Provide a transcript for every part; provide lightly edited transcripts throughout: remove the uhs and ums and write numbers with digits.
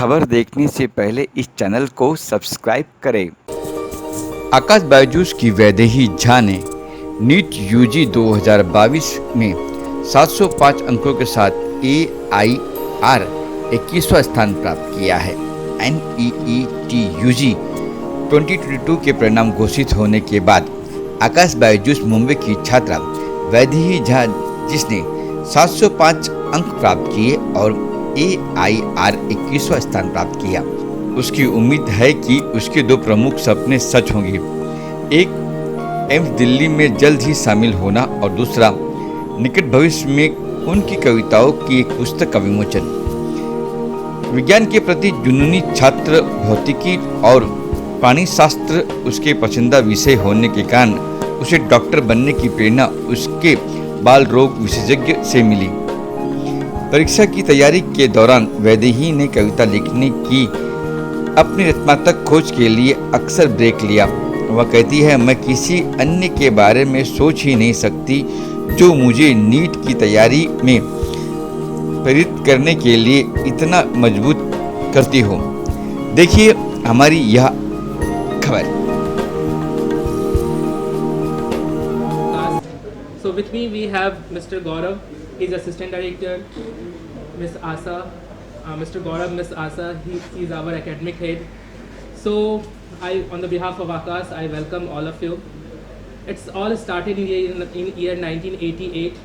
खबर देखने से पहले इस चैनल को सब्सक्राइब करें। आकाश बायजूस की वैदेही झा ने नीट यूजी 2022 में 705 अंकों के साथ AIR 21वां स्थान प्राप्त किया है। NEET यूजी 2022 के परिणाम घोषित होने के बाद आकाश बायजूस मुंबई की छात्रा वैदेही झा, जिसने 705 अंक प्राप्त किए और AIR 21वां स्थान प्राप्त किया, उसकी उम्मीद है कि उसके दो प्रमुख सपने सच होंगे। एक, एम्स दिल्ली में जल्द ही शामिल होना और दूसरा, निकट भविष्य में उनकी कविताओं की एक पुस्तक का विमोचन। विज्ञान के प्रति जुनूनी छात्र, भौतिकी और प्राणी शास्त्र उसके पसंदीदा विषय होने के कारण उसे डॉक्टर बनने की प्रेरणा उसके बाल रोग विशेषज्ञ से मिली। परीक्षा की तैयारी के दौरान वैदेही ने कविता लिखने की अपनी रचनात्मक खोज के लिए अक्सर ब्रेक लिया। वह कहती है, मैं किसी अन्य के बारे में सोच ही नहीं सकती जो मुझे नीट की तैयारी में प्रेरित करने के लिए इतना मजबूत करती हो। देखिए हमारी यह खबर। So with me we have Mr. Gaurav, he's assistant director, Miss Asa, Mr. Gaurav, Miss Asa, he's our academic head. So on the behalf of Akash, I welcome all of you. It's all started in year 1988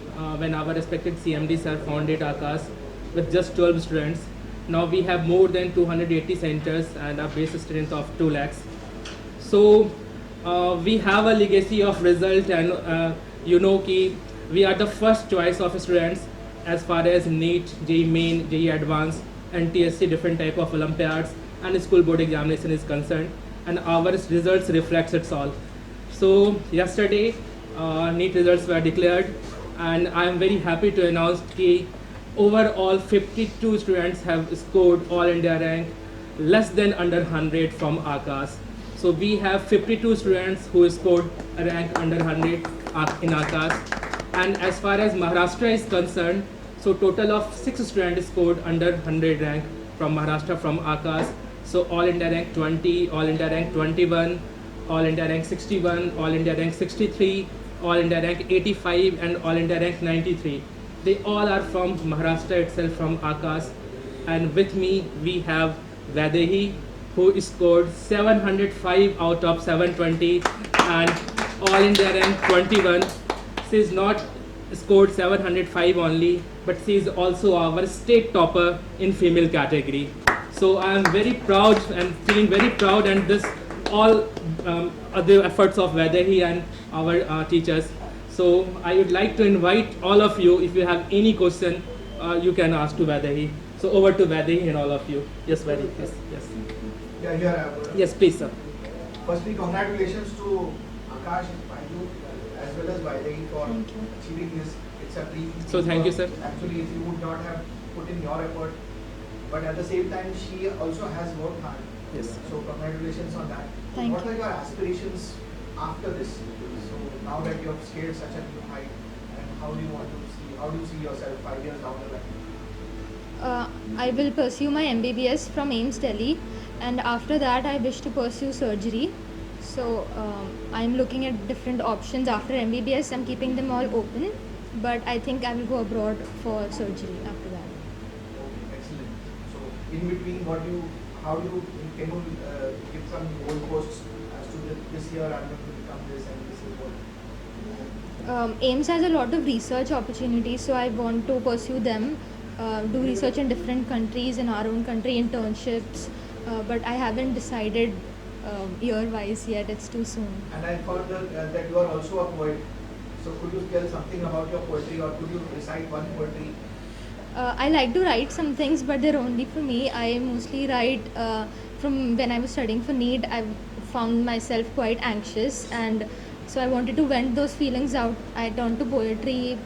when our respected CMD sir founded Akash with just 12 students. Now we have more than 280 centers and a base strength of 2 lakhs. So we have a legacy of result, and you know ki we are the first choice of students as far as NEET, JEE Main, JEE Advanced, and TSC different type of Olympiads and school board examination is concerned, and our results reflects it all. So yesterday NEET results were declared, and I am very happy to announce that overall 52 students have scored all India rank less than under 100 from Akash. So we have 52 students who scored a rank under 100 in Akash. And as far as Maharashtra is concerned, so total of 6 students scored under 100 rank from Maharashtra from Akash. So all India rank 20, all India rank 21, all India rank 61, all India rank 63, all India rank 85, and all India rank 93. They all are from Maharashtra itself, from Akash. And with me we have Vaidehi, who scored 705 out of 720 and all India rank 21. She is not scored 705 only, but she is also our state topper in female category. So I am very proud and feeling very proud, and this all other efforts of Vaidehi and our teachers. So I would like to invite all of you, if you have any question, you can ask to Vaidehi. So over to Vaidehi and all of you. Yes, Vaidehi. Yes. Yeah, here. Yes, please, sir. Firstly, congratulations to Akash, Baiju, as well as Vaidehi for achieving this. It's a dream. So thank you, sir. Actually, if you would not have put in your effort, but at the same time, she also has worked hard. Yes. So congratulations on that. Thank what you. are your aspirations after this? So now that you have scaled such a new height, and how do you see yourself 5 years down the line? I will pursue my MBBS from AIMS Delhi, and after that I wish to pursue surgery. So I'm looking at different options after MBBS. I'm keeping them all open, but I think I will go abroad for surgery after that. Excellent. So in between, can you give some goalposts as to this year I'm going to become this and this is what? AIMS has a lot of research opportunities, so I want to pursue them. Do research in different countries, in our own country, internships, but I haven't decided year-wise yet. It's too soon. And I found that you are also a poet. So could you tell something about your poetry, or could you recite one poetry? I like to write some things, but they're only for me. I mostly write from when I was studying for NEET. I found myself quite anxious, and so I wanted to vent those feelings out. I turned to poetry,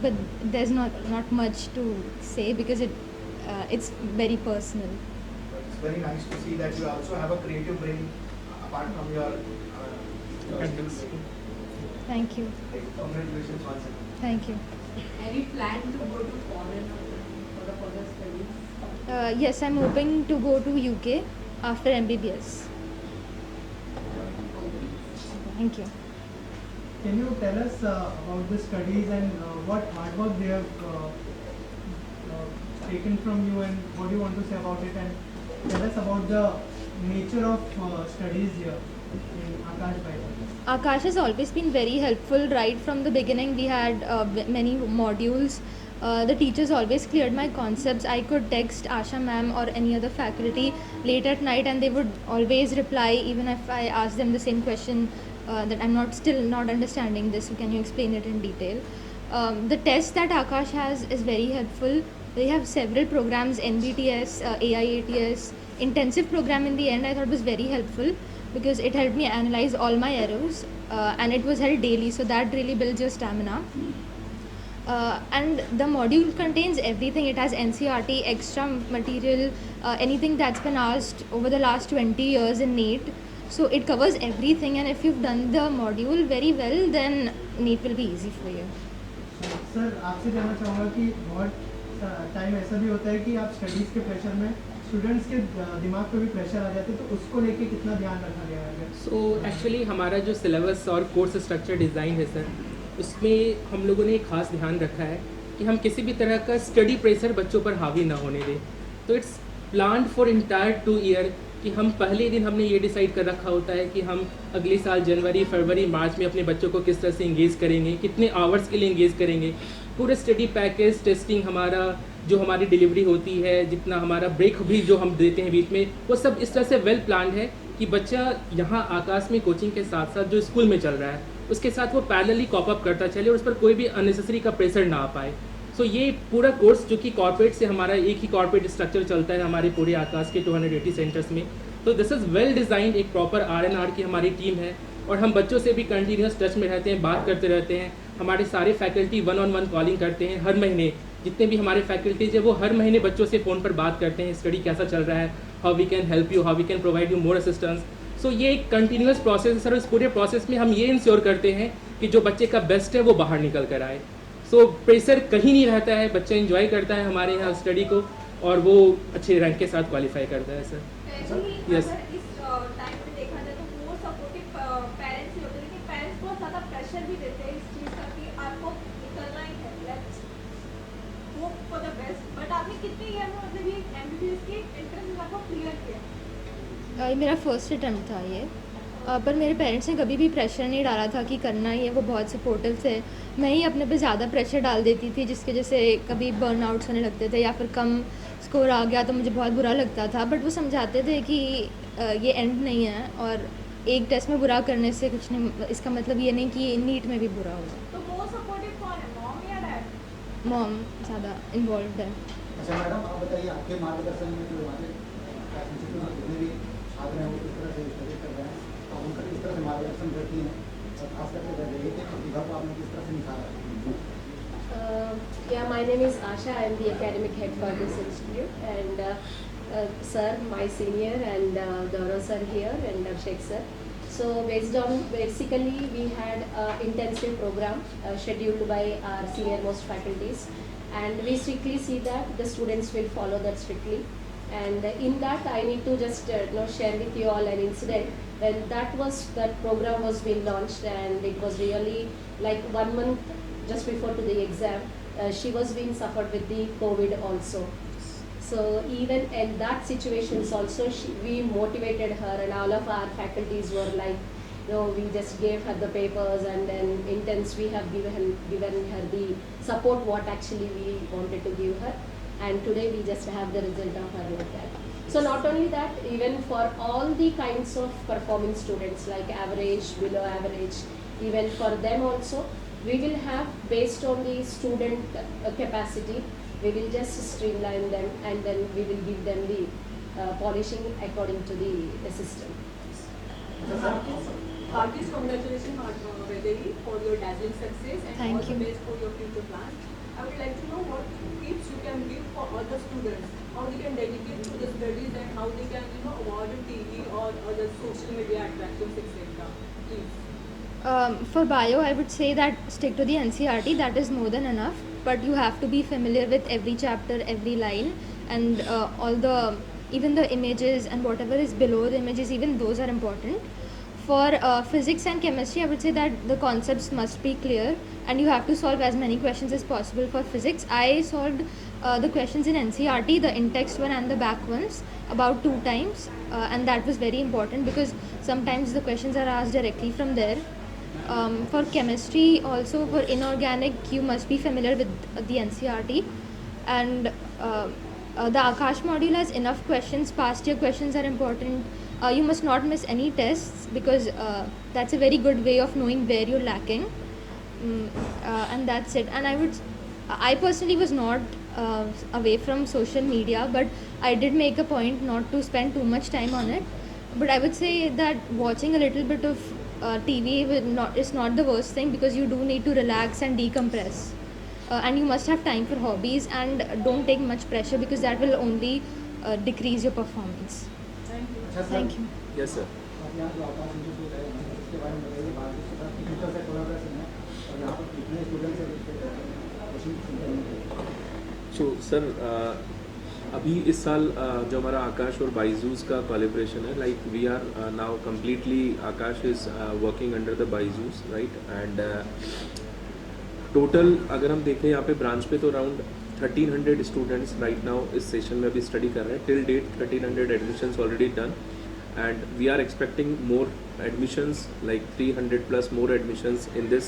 but there's not much to say because it's very personal. But it's very nice to see that you also have a creative brain apart from your Thanks. Thank you. congratulations once again. Thank you. Any plan to go to foreign? for the further studies? Yes, I'm hoping to go to UK after MBBS. Thank you. Can you tell us about the studies and what hard work they have taken from you, and what do you want to say about it, and tell us about the nature of studies here in Akash Bhai? Akash has always been very helpful right from the beginning. We had many modules. The teachers always cleared my concepts. I could text Asha ma'am or any other faculty late at night, and they would always reply, even if I asked them the same question that I'm still not understanding this. So can you explain it in detail? The test that Akash has is very helpful. They have several programs, NBTS, AIATS, intensive program in the end. I thought was very helpful because it helped me analyze all my errors, and it was held daily, so that really builds your stamina. And the module contains everything. It has NCRT, extra material, anything that's been asked over the last 20 years in NEET. So it covers everything, and if you've done the module very well, then NEET will be easy for you. Sir आपसे जानना चाहूँगा कि बहुत time ऐसा भी होता है कि आप स्टडीज़ के प्रेशर में स्टूडेंट्स के दिमाग पे भी प्रेशर आ जाते हैं, तो उसको लेके कितना ध्यान रखा गया है? सो एक्चुअली हमारा जो सिलेबस और कोर्स स्ट्रक्चर डिज़ाइन है सर, उसमें हम लोगों ने एक खास ध्यान रखा है कि हम किसी भी तरह का स्टडी प्रेशर बच्चों पर हावी ना होने दें. तो it's plan for entire 2 year कि हम पहले दिन हमने ये डिसाइड कर रखा होता है कि हम अगले साल जनवरी, फरवरी, मार्च में अपने बच्चों को किस तरह से इंगेज करेंगे, कितने आवर्स के लिए इंगेज करेंगे. पूरे स्टडी पैकेज, टेस्टिंग, हमारा जो हमारी डिलीवरी होती है, जितना हमारा ब्रेक भी जो हम देते हैं बीच में, वो सब इस तरह से वेल प्लान्ड है कि बच्चा यहाँ आकाश में कोचिंग के साथ साथ जो स्कूल में चल रहा है उसके साथ वो पैरेलली कॉप अप करता चले और उस पर कोई भी अननेसेसरी का प्रेशर ना आ पाए. सो ये पूरा कोर्स जो कि कॉर्पोरेट से हमारा एक ही कॉर्पोरेट स्ट्रक्चर चलता है हमारे पूरे आकाश के 280 सेंटर्स में. तो दिस इज़ वेल डिज़ाइंड. एक प्रॉपर R&R की हमारी टीम है और हम बच्चों से भी कंटिन्यूस टच में रहते हैं, बात करते रहते हैं. हमारे सारे फैकल्टी 1-on-1 कॉलिंग करते हैं हर महीने. जितने भी हमारे फैकल्टीज है वो हर महीने बच्चों से फ़ोन पर बात करते हैं, स्टडी कैसा चल रहा है, how we can help you, how we can provide you more assistance. So ये एक कंटिन्यूस प्रोसेस है सर. इस पूरे प्रोसेस में हम ये इंश्योर करते हैं कि जो बच्चे का बेस्ट है वो बाहर निकल कर आए. सो प्रेशर कहीं नहीं रहता है, बच्चा एंजॉय करता है हमारे यहाँ स्टडी को और वो अच्छे रैंक के साथ क्वालिफाई करता है सर. Yes. इस टाइम पे देखा जाए तो मोर सपोर्टिव पेरेंट्स ही होते हैं, लेकिन पेरेंट्स बहुत ज़्यादा प्रेशर भी देते हैं इस चीज़ का कि आपको निकलना ही है, let's hope for the best. But आपने कितने ईयर में मतलब ये MBBS की एंट्रेंस आपको क्लियर किया? ये मेरा फर्स्ट अटैम्प्ट था ये. पर मेरे पेरेंट्स ने कभी भी प्रेशर नहीं डाला था कि करना ही है. वो बहुत सपोर्टिव थे. मैं ही अपने पे ज़्यादा प्रेशर डाल देती थी जिसकी वजह से कभी बर्न आउट्स होने लगते थे या फिर कम स्कोर आ गया तो मुझे बहुत बुरा लगता था. बट वो समझाते थे कि ये एंड नहीं है और एक टेस्ट में बुरा करने से कुछ नहीं, इसका मतलब ये नहीं कि नीट में भी बुरा होगा. तो मोर सपोर्टिव कौन है, मॉम या डैड? मॉम ज़्यादा इन्वॉल्व है. अच्छा मैडम, आप बताइए आपके मार्गदर्शन में जो हमारे जितने भी छात्र हैं वो किस तरह से स्टडी कर रहे हैं, तो उनका किस तरह से मार्गदर्शन करती हैं, और खास करके रही थे प्रतिभा को आपने किस तरह से निखारा है? Yeah, my name is Asha. I am the academic head for this institute, and sir, my senior, and Gaurav sir here, and Abhishek sir. So basically we had an intensive program scheduled by our senior most faculties, and we strictly see that the students will follow that strictly. And in that I need to just share with you all an incident when that program was being launched, and it was really like 1 month just before to the exam. She was being suffered with the COVID also. So even in that situations also we motivated her, and all of our faculties were like, we just gave her the papers, and then intense we have given her the support what actually we wanted to give her, and today we just have the result of her like that. So not only that, even for all the kinds of performing students like average, below average, even for them also we will have, based on the student capacity, we will just streamline them, and then we will give them the polishing according to the system. Artist, congratulations Vaidehi for your dazzling success, and Thank all you. the best for your future plans. I would like to know what tips you can give for other students, how they can dedicate to the studies, and how they can avoid TV or other social media attractions, etc. Please. For bio, I would say that stick to the NCRT. That is more than enough. But you have to be familiar with every chapter, every line, and all the even the images and whatever is below the images. Even those are important. For physics and chemistry, I would say that the concepts must be clear, and you have to solve as many questions as possible. For physics, I solved the questions in NCRT, the in-text one and the back ones, about 2 times, and that was very important because sometimes the questions are asked directly from there. For chemistry, also for inorganic, you must be familiar with the NCRT, and the Akash module has enough questions. Past year questions are important. You must not miss any tests because that's a very good way of knowing where you're lacking. And that's it. And I personally was not away from social media, but I did make a point not to spend too much time on it. But I would say that watching a little bit of TV is not the worst thing because you do need to relax and decompress. And you must have time for hobbies and don't take much pressure because that will only decrease your performance. अच्छा sir Thank you. Yes, sir. आप यहाँ जो आकाश institute है उसके बारे में बताइए बात के साथ टीचर से कोलैबोरेशन है और यहाँ पर कितने स्टूडेंट्स हैं कोचिंग सेंटर में सो सर अभी इस साल जो हमारा आकाश और बाइजूस का कोलैबोरेशन है like we are now completely Aakash is working under the Byju's right and total अगर हम देखें यहाँ पे ब्रांच पे तो अराउंड 1300 स्टूडेंट्स राइट नाउ इस सेशन में अभी स्टडी कर रहे हैं till date 1300 admissions already done and we are expecting more admissions like 300 plus more admissions in this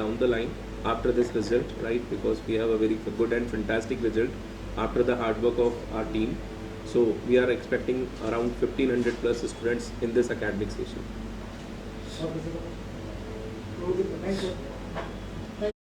down the line after this result right because we have a very good and fantastic result after the hard work of our team so we are expecting around 1500 plus students in this academic session और किसी को Thank you.